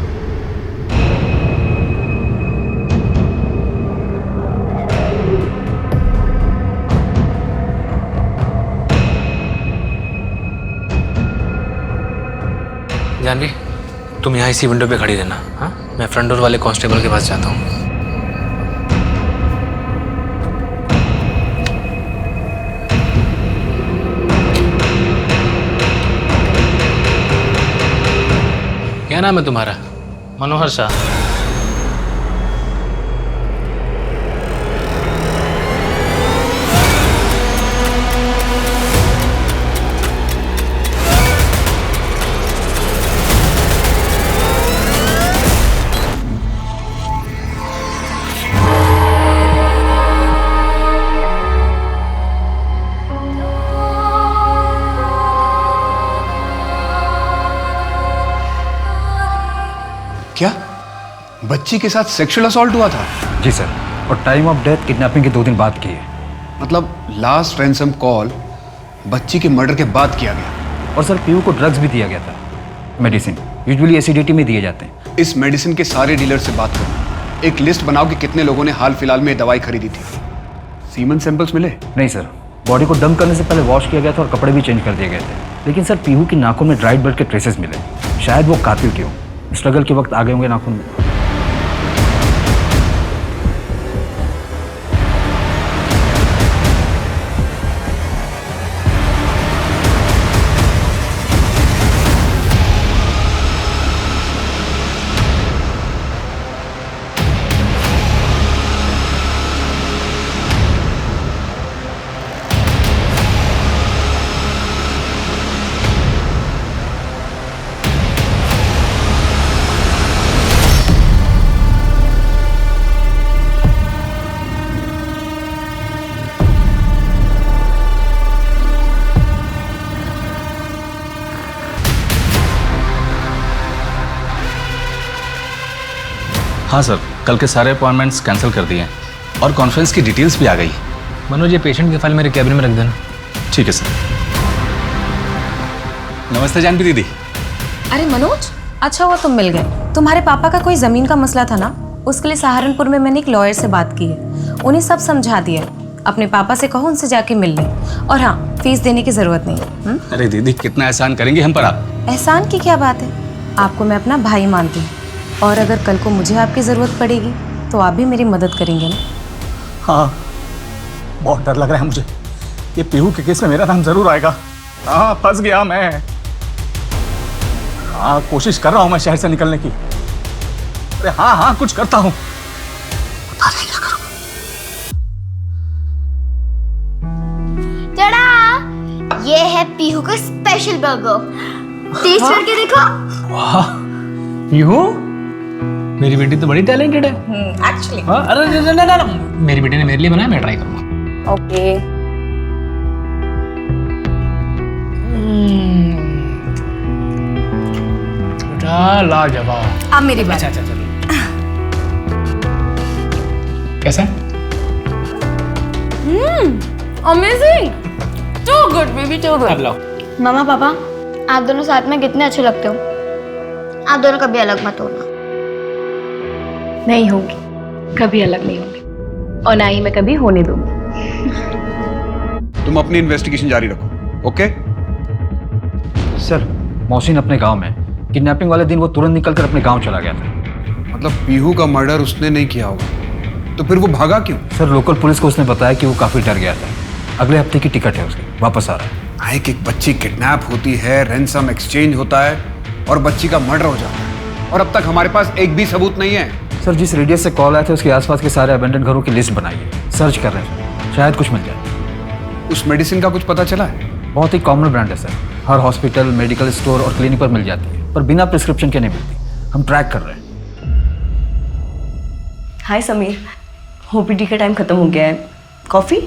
जानवी, तुम यहाँ इसी विंडो पे खड़ी रहना। हाँ, मैं फ्रंट डोर वाले कांस्टेबल के पास जाता हूँ। क्या नाम है तुम्हारा? मनोहर शाह। क्या बच्ची के साथ सेक्सुअल असॉल्ट हुआ था? जी सर, और टाइम ऑफ डेथ किडनैपिंग के 2 दिन बाद की है। मतलब लास्ट रैंसम कॉल बच्ची के मर्डर के बाद किया गया। और सर पीयू को ड्रग्स भी दिया गया था, मेडिसिन, यूजुअली एसिडिटी में दिए जाते हैं। इस मेडिसिन के सारे डीलर से बात करो, एक लिस्ट बनाओ कि कितने लोगों ने हाल फिलहाल में दवाई खरीदी थी। सीमन सैंपल्स मिले? नहीं सर, बॉडी को डंप करने से पहले वॉश किया गया था और कपड़े भी चेंज कर दिए गए थे। लेकिन सर पीहू की नाखून में ड्राइड ब्लड के ट्रेसेस मिले। शायद वो कातिल के हो, स्ट्रगल के वक्त आ गए होंगे नाखून में। हाँ सर, कल के सारे अपॉइंटमेंट्स कैंसिल कर दिए हैं और कॉन्फ्रेंस की डिटेल्स भी आ गई। मनोज, ये पेशेंट की फाइल मेरे कैबिन में रख देना। ठीक है सर। नमस्ते जानवी दीदी। अरे मनोज, अच्छा हुआ तुम मिल गए। तुम्हारे पापा का कोई ज़मीन का मसला था ना, उसके लिए सहारनपुर में मैंने एक लॉयर से बात की है, उन्हें सब समझा दिया। अपने पापा से कहो उनसे जाके मिल लें, और हाँ, फीस देने की ज़रूरत नहीं है। अरे दीदी, कितना एहसान करेंगे हम पर आप। एहसान की क्या बात है, आपको मैं अपना भाई मानती हूँ, और अगर कल को मुझे आपकी ज़रूरत पड़ेगी तो आप भी मेरी मदद करेंगे ना? हाँ, बहुत डर लग रहा है मुझे। ये पीहू के केस में मेरा नाम जरूर आएगा। हाँ, फंस गया मैं। हाँ, कोशिश कर रहा हूँ मैं शहर से निकलने की। अरे हाँ हाँ, कुछ करता हूँ, पता नहीं क्या करूँ। टड़ा, ये है पीहू का स्पेशल बर्गर, टेस्ट करके देखो। वाह, पीहू, मेरी बेटी तो बड़ी टैलेंटेड है। एक्चुअली। अरे ना, मेरी बेटी ने मेरे लिए बनाया, मैं ट्राई करूंगा। ओके। लाजवाब। अब मेरी बात। अच्छा, कैसा है? Amazing, too good baby, too good. अब लाओ। मामा पापा, आप दोनों साथ में कितने अच्छे लगते हो। आप दोनों कभी अलग मत होना। नहीं होंगी, कभी अलग नहीं होंगी, और ना ही मैं कभी होने दूंगी। तुम अपनी इन्वेस्टिगेशन जारी रखो, ओके? सर, मोहसिन अपने गांव में किडनैपिंग वाले दिन वो तुरंत निकलकर अपने गांव चला गया था। मतलब पीहू का मर्डर उसने नहीं किया होगा, तो फिर वो भागा क्यों? सर, लोकल पुलिस को उसने बताया कि वो काफी डर गया था। अगले हफ्ते की टिकट है उसकी, वापस आ रहा है। एक बच्ची किडनैप होती है, रैंसम एक्सचेंज होता है और बच्ची का मर्डर हो जाता है, और अब तक हमारे पास एक भी सबूत नहीं है। सर, जिस रेडियस से कॉल आए थे उसके आसपास के सारे अबेंडन घरों की लिस्ट बनाई है, सर्च कर रहे हैं, शायद कुछ मिल जाए। उस मेडिसिन का कुछ पता चला है? बहुत ही कॉमन ब्रांड है सर, हर हॉस्पिटल, मेडिकल स्टोर और क्लिनिक पर मिल जाती है, पर बिना प्रिस्क्रिप्शन के नहीं मिलती। हम ट्रैक कर रहे हैं। हाय समीर, ओपीडी का टाइम खत्म हो गया है, कॉफी?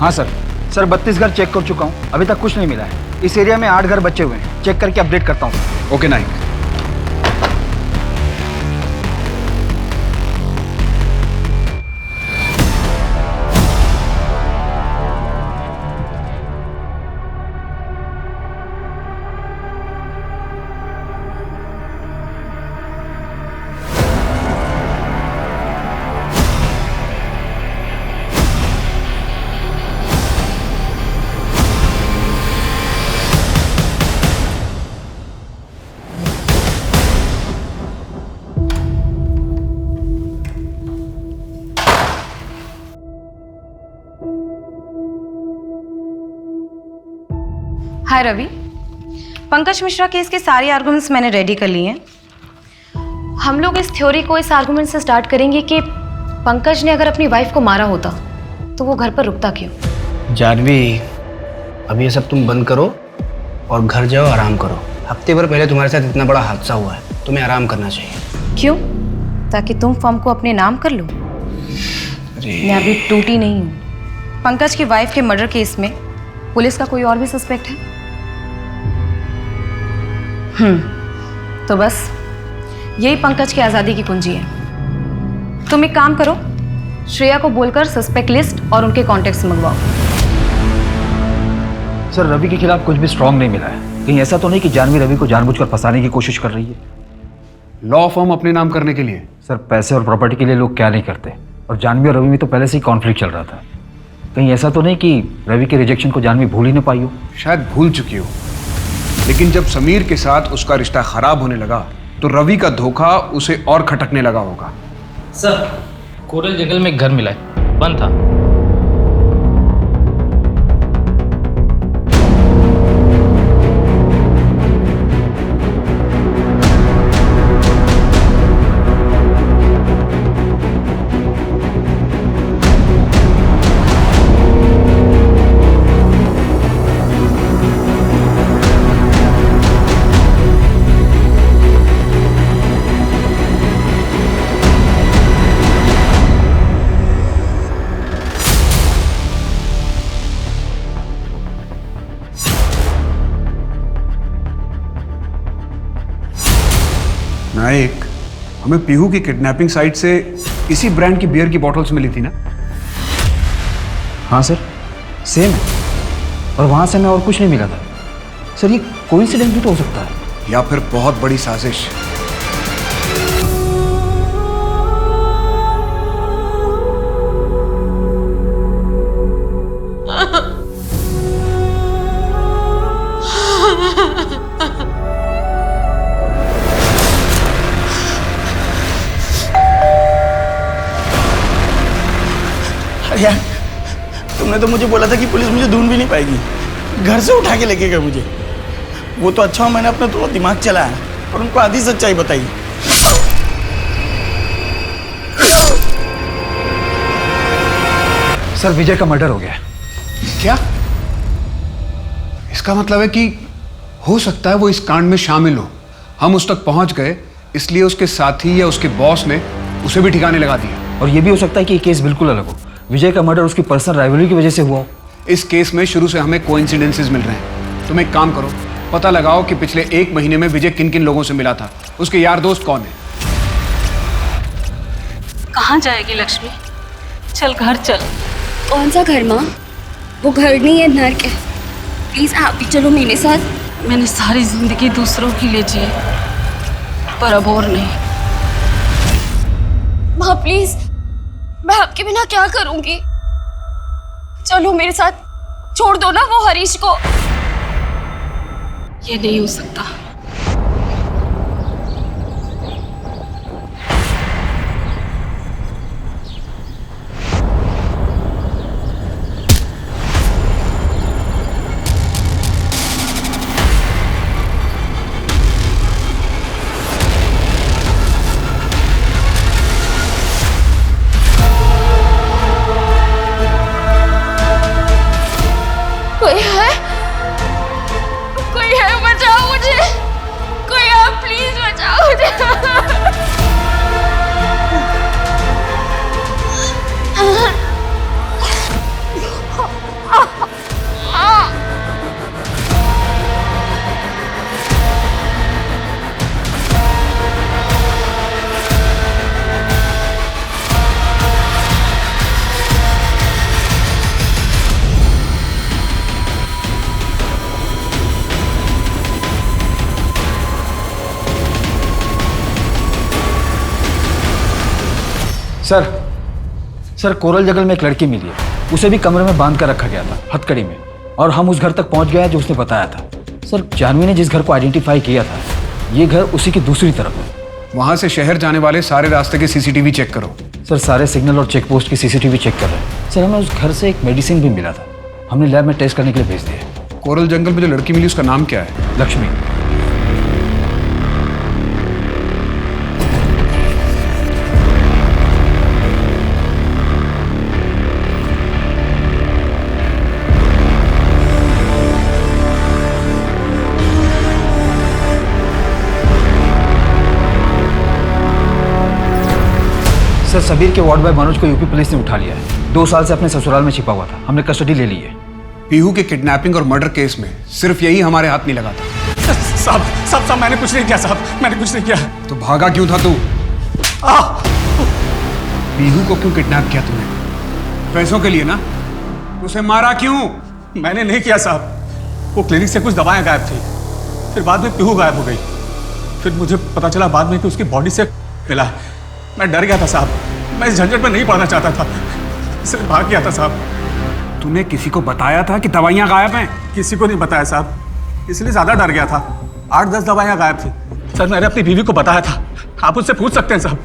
हाँ सर, 32 घर चेक कर चुका हूँ, अभी तक कुछ नहीं मिला है। इस एरिया में 8 घर बचे हुए हैं, चेक करके अपडेट करता हूँ। ओके नाइक। हाय रवि। पंकज मिश्रा केस के सारे आर्गुमेंट्स मैंने रेडी कर लिए हैं। हम लोग इस थ्योरी को इस आर्गुमेंट से स्टार्ट करेंगे कि पंकज ने अगर अपनी वाइफ को मारा होता तो वो घर पर रुकता क्यों। जानवी, अब ये सब तुम बंद करो और घर जाओ, आराम करो। हफ्ते भर पहले तुम्हारे साथ इतना बड़ा हादसा हुआ है, तुम्हें आराम करना चाहिए। क्यों? ताकि तुम फर्म को अपने नाम कर लो। मैं अभी टूटी नहीं हूँ। पंकज की वाइफ के मर्डर केस में पुलिस का कोई और भी सस्पेक्ट है? तो बस यही पंकज की आज़ादी की कुंजी है। तुम एक काम करो, श्रेया को बोलकर सस्पेक्ट लिस्ट और उनके कॉन्टेक्ट्स मंगवाओ। सर, रवि के खिलाफ कुछ भी स्ट्रांग नहीं मिला है। कहीं ऐसा तो नहीं कि जानवी रवि को जानबूझकर फंसाने की कोशिश कर रही है? लॉ फर्म अपने नाम करने के लिए? सर, पैसे और प्रॉपर्टी के लिए लोग क्या नहीं करते। और जानवी और रवि में तो पहले से ही कॉन्फ्लिक्ट चल रहा था। कहीं ऐसा तो नहीं कि रवि के रिजेक्शन को जानवी भूल ही ना पाई हो? शायद भूल चुकी हो, लेकिन जब समीर के साथ उसका रिश्ता खराब होने लगा तो रवि का धोखा उसे और खटकने लगा होगा। सर, कोरल जंगल में एक घर मिला है, बंद था। नायक, हमें पीहू की किडनैपिंग साइट से इसी ब्रांड की बियर की बॉटल्स मिली थी ना? हाँ सर, सेम है। और वहाँ से हमें और कुछ नहीं मिला था। सर, ये कोइंसिडेंस भी तो हो सकता है, या फिर बहुत बड़ी साजिश। यार, तुमने तो मुझे बोला था कि पुलिस मुझे ढूंढ भी नहीं पाएगी। घर से उठा के लेके गए मुझे। वो तो अच्छा, मैंने अपना थोड़ा दिमाग चलाया और उनको आधी सच्चाई बताई। सर, विजय का मर्डर हो गया। क्या? इसका मतलब है कि हो सकता है वो इस कांड में शामिल हो। हम उस तक पहुंच गए, इसलिए उसके साथी या उसके बॉस ने उसे भी ठिकाने लगा दिया। और ये भी हो सकता है कि ये केस बिल्कुल अलग हो। विजय का मर्डर उसकी पर्सनल राइवलरी की वजह से हुआ हो। इस केस में शुरू से हमें कोइंसिडेंसेस मिल रहे हैं। तुम एक काम करो, पता लगाओ कि पिछले 1 महीने में विजय किन किन लोगों से मिला था, उसके यार दोस्त कौन है। कहाँ जाएगी लक्ष्मी? चल घर चल। कौन सा घर माँ? वो घर नहीं है, नर्क है। प्लीज आप भी चलो मेरे साथ। मैंने सारी जिंदगी दूसरों के लिए जी, पर अब और नहीं। माँ प्लीज, मैं आपके बिना क्या करूंगी? चलो मेरे साथ, छोड़ दो ना वो हरीश को। ये नहीं हो सकता। कोई है? कोई है? बचाओ मुझे। कोई आप प्लीज बचाओ मुझे। सर, कोरल जंगल में एक लड़की मिली है। उसे भी कमरे में बांध कर रखा गया था, हथकड़ी में। और हम उस घर तक पहुंच गए जो उसने बताया था। सर, जानवी ने जिस घर को आइडेंटिफाई किया था, ये घर उसी की दूसरी तरफ है। वहां से शहर जाने वाले सारे रास्ते के सीसीटीवी चेक करो। सर, सारे सिग्नल और चेक पोस्ट की सीसीटीवी चेक कर रहे हैं। सर, हमें उस घर से एक मेडिसिन भी मिला था, हमने लैब में टेस्ट करने के लिए भेज दिया। कोरल जंगल में जो लड़की मिली उसका नाम क्या है? लक्ष्मी। सर, सबीर के वार्ड बॉय मनोज को यूपी पुलिस ने उठा लिया है। 2 साल से अपने ससुराल में छिपा हुआ था, हमने कस्टडी ले ली है। पीहू के किडनैपिंग और मर्डर केस में सिर्फ यही हमारे हाथ नहीं लगा था। साहब मैंने कुछ नहीं किया साहब, मैंने कुछ नहीं किया। तो भागा क्यों था तू? पीहू को क्यों किडनैप किया तूने? पैसों के लिए ना? उसे मारा क्यों? मैंने नहीं किया साहब, वो क्लिनिक से कुछ दवाएं गायब थी, फिर बाद में पीहू गायब हो गई। फिर मुझे पता चला बाद में कि उसकी बॉडी से मिला। मैं डर गया था साहब, मैं इस झंझट में नहीं पड़ना चाहता था, इसलिए भाग गया था साहब। तूने किसी को बताया था कि दवाइयां गायब हैं? किसी को नहीं बताया साहब, इसलिए ज्यादा डर गया था। 8-10 दवाइयां गायब थी सर, मैंने अपनी बीवी को बताया था, आप उससे पूछ सकते हैं साहब।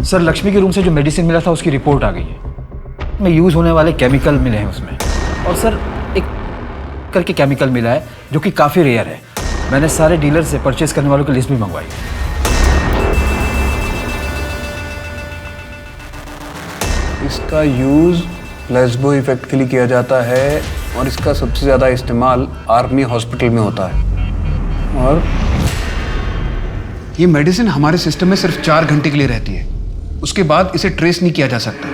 सर लक्ष्मी के रूम से जो मेडिसिन मिला था उसकी रिपोर्ट आ गई है, में यूज होने वाले केमिकल मिले हैं उसमें। और सर एक करके केमिकल मिला है जो कि काफ़ी रेयर है। मैंने सारे डीलर से परचेज करने वालों की लिस्ट भी मंगवाई है। इसका यूज प्लेसबो इफेक्ट के लिए किया जाता है और इसका सबसे ज़्यादा इस्तेमाल आर्मी हॉस्पिटल में होता है। और ये मेडिसिन हमारे सिस्टम में सिर्फ 4 घंटे के लिए रहती है, उसके बाद इसे ट्रेस नहीं किया जा सकता,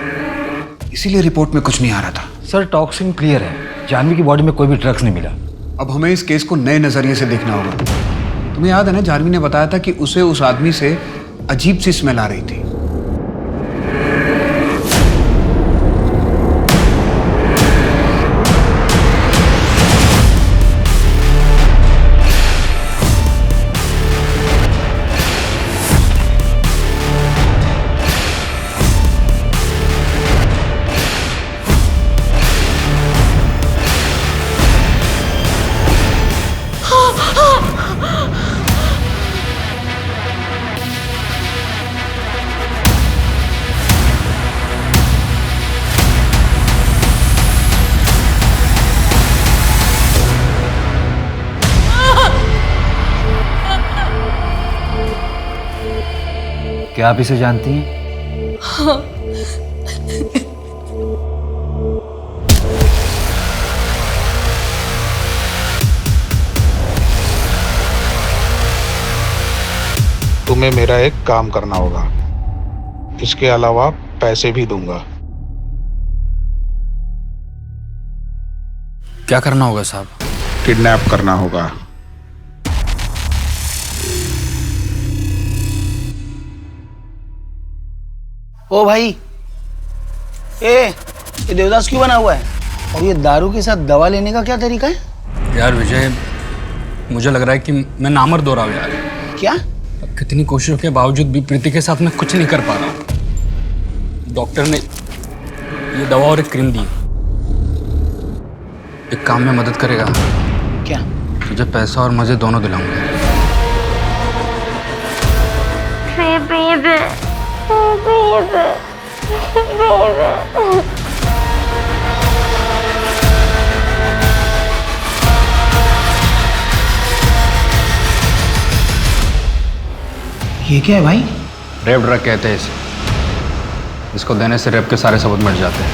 इसीलिए रिपोर्ट में कुछ नहीं आ रहा था। सर टॉक्सिन क्लियर है, जानवी की बॉडी में कोई भी ड्रग्स नहीं मिला। अब हमें इस केस को नए नज़रिए से देखना होगा। तुम्हें याद है ना, जानवी ने बताया था कि उसे उस आदमी से अजीब सी स्मेल आ रही थी। क्या आप इसे जानती हैं? हाँ। तुम्हें मेरा एक काम करना होगा, इसके अलावा पैसे भी दूंगा। क्या करना होगा साहब? किडनैप करना होगा। ओ भाई, ये देवदास क्यों बना हुआ है? और ये दारू के साथ दवा लेने का क्या तरीका है? यार विजय, मुझे लग रहा है कि मैं नामर्द हो रहा हूँ यार। क्या? अब कितनी कोशिशों के बावजूद भी प्रीति के साथ मैं कुछ नहीं कर पा रहा हूँ। डॉक्टर ने ये दवा और एक क्रीम दी, एक काम में मदद करेगा क्या? तुझे पैसा और मजे दोनों दिलाऊंगा। ये क्या है भाई? रेप ड्रग कहते हैं इसे। इसको देने से रेप के सारे सबूत मिट जाते हैं।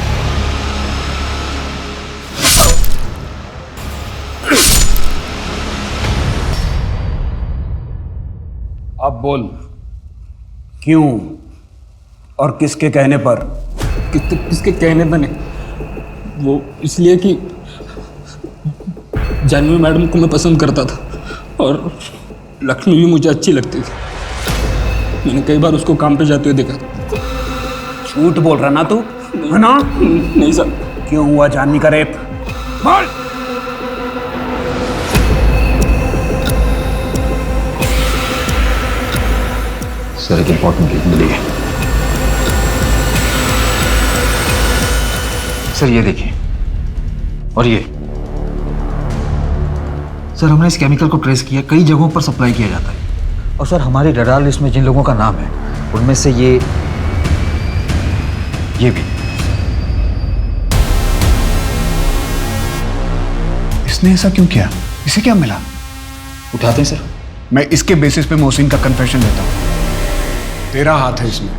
अब बोल, क्यों और किसके कहने पर? किसके कहने पर नहीं, वो इसलिए कि जानवी मैडम को मैं पसंद करता था और लक्ष्मी भी मुझे अच्छी लगती थी। मैंने कई बार उसको काम पे जाते हुए देखा। झूठ बोल रहा ना तू, है ना? नहीं सर। क्यों हुआ जानवी का रेप? बोल। सर एक इंपॉर्टेंट लीड मिली है। सर ये देखिए, और ये सर हमने इस केमिकल को ट्रेस किया, कई जगहों पर सप्लाई किया जाता है। और सर हमारी रडार लिस्ट में जिन लोगों का नाम है उनमें से ये भी। इसने ऐसा क्यों किया? इसे क्या मिला? उठाते हैं सर। मैं इसके बेसिस पे मोहसिन का कन्फेशन देता हूं। तेरा हाथ है इसमें,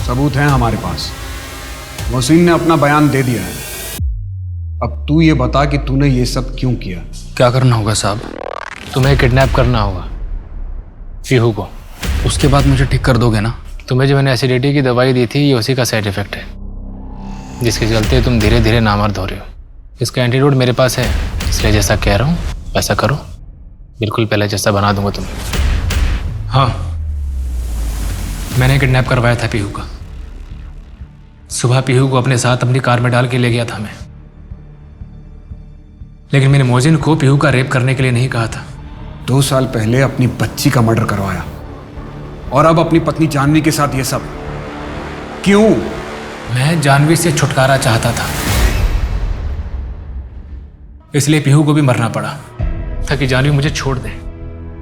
सबूत हैं हमारे पास। मोहसिन ने अपना बयान दे दिया है। अब तू ये बता कि तूने ये सब क्यों किया? क्या करना होगा साहब? तुम्हें किडनैप करना होगा पीहू को। उसके बाद मुझे ठीक कर दोगे ना? तुम्हें जो मैंने एसिडिटी की दवाई दी थी ये उसी का साइड इफेक्ट है, जिसके चलते तुम धीरे धीरे नामर्द हो रहे हो। इसका एंटीडोट मेरे पास है, इसलिए जैसा कह रहा हूँ वैसा करो। बिल्कुल पहले जैसा बना दूंगा तुम्हें। हाँ, मैंने किडनैप करवाया था पीहू का। सुबह पीहू को अपने साथ अपनी कार में डाल के ले गया था मैं, लेकिन मैंने मोहसिन को पीहू का रेप करने के लिए नहीं कहा था। 2 साल पहले अपनी बच्ची का मर्डर करवाया और अब अपनी पत्नी जानवी के साथ ये सब क्यों? मैं जानवी से छुटकारा चाहता था, इसलिए पीहू को भी मरना पड़ा ताकि जानवी मुझे छोड़ दे।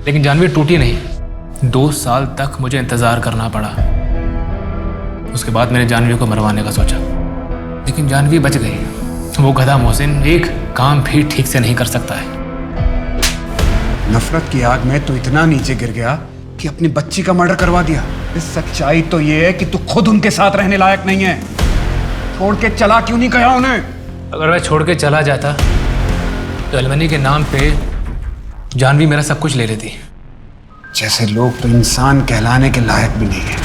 लेकिन जानवी टूटी नहीं। 2 साल तक मुझे इंतजार करना पड़ा। उसके बाद मैंने जानवी को मरवाने का सोचा, लेकिन जानवी बच गई। वो गधा मोहसिन एक काम भी ठीक से नहीं कर सकता है। नफरत की आग में तो इतना नीचे गिर गया कि अपनी बच्ची का मर्डर करवा दिया। इस सच्चाई तो ये है कि तू खुद उनके साथ रहने लायक नहीं है। छोड़ के चला क्यों नहीं गया उन्हें? अगर मैं छोड़ के चला जाता तो एलमनी के नाम पे जानवी मेरा सब कुछ ले लेती। जैसे लोग तो इंसान कहलाने के लायक भी नहीं है।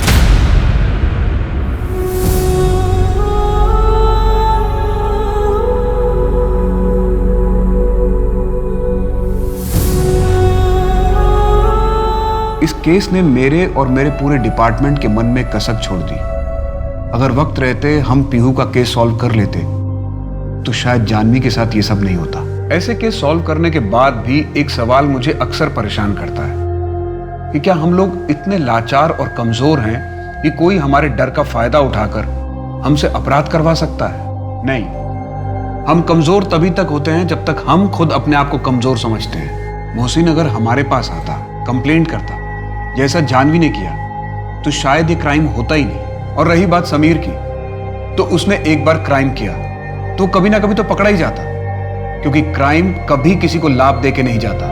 इस केस ने मेरे और मेरे पूरे डिपार्टमेंट के मन में कसक छोड़ दी। अगर वक्त रहते हम पीहू का केस सॉल्व कर लेते तो शायद जानवी के साथ ये सब नहीं होता। ऐसे केस सॉल्व करने के बाद भी एक सवाल मुझे अक्सर परेशान करता है कि क्या हम लोग इतने लाचार और कमजोर हैं कि कोई हमारे डर का फायदा उठाकर हमसे अपराध करवा सकता है? नहीं, हम कमजोर तभी तक होते हैं जब तक हम खुद अपने आप को कमजोर समझते हैं। मोहसिन अगर हमारे पास आता, कंप्लेंट करता जैसा जानवी ने किया, तो शायद ये क्राइम होता ही नहीं। और रही बात समीर की, तो उसने एक बार क्राइम किया तो कभी ना कभी तो पकड़ा ही जाता, क्योंकि क्राइम कभी किसी को लाभ दे के नहीं जाता।